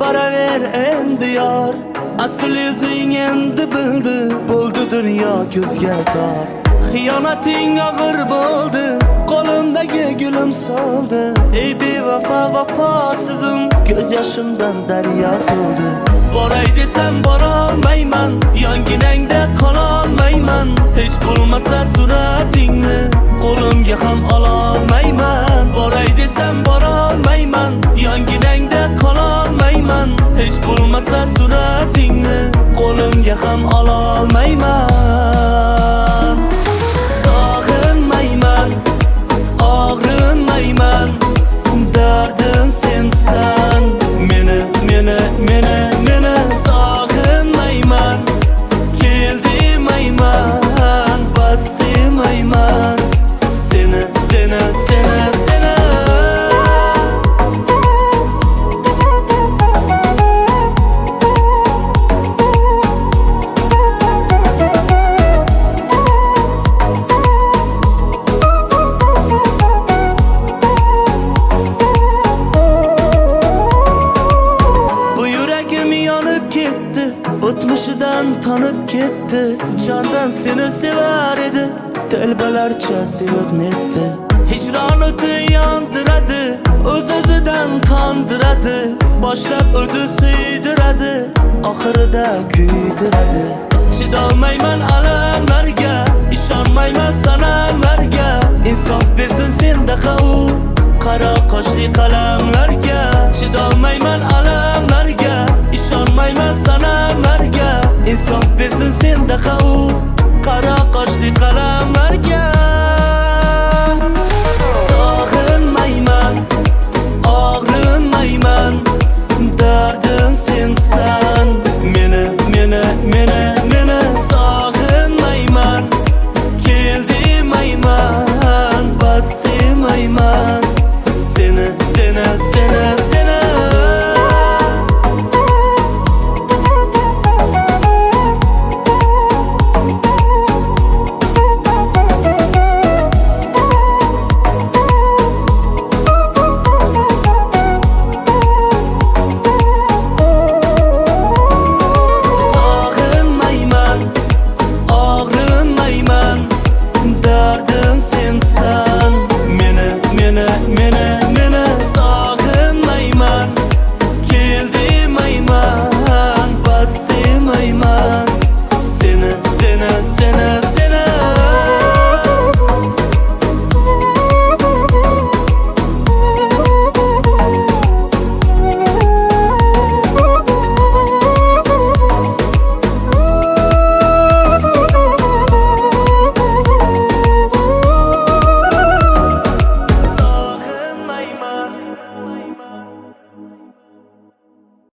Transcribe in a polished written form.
boraver endi yor. Asl yüzing endi bildi, bo'ldi dunyo ko'zga tor. Xiyonating og'ir bo'ldi, qo'limdagi gulim soldi. Ey bevafo vafosizim, ko'z yoshimdan daryo to'ldi. Boray desam borolmayman, yonginangda qololmayman. Hech bo'lmasa suratingni qo'limga ham ololmayman. Boray desam borolmayman, yonginangda qololmayman. Hech bo'lmasa suratingni qo'limga ham ololmayman. Sog'inmayman, og'rinmayman, dardim sensan. Meni sog'inmayman, kel demayman, bas demayman. Seni o'tmishidan tanib ketdi. Jondan seni sevar edi, telbalarcha sevib netdi. Hijron o'ti yondiradi, o'z-o'zidan tondiradi. Boshlab o'zi suydiradi, oxirida kuydiradi. Chidolmayman alamlarga, ishonmayman sanamlarga. Insof bersin sendaqa u qaro qoshli qalamlarga. Chidolmayman alamlarga, ishonmayman sanamlarga. Insof bersin sendaqa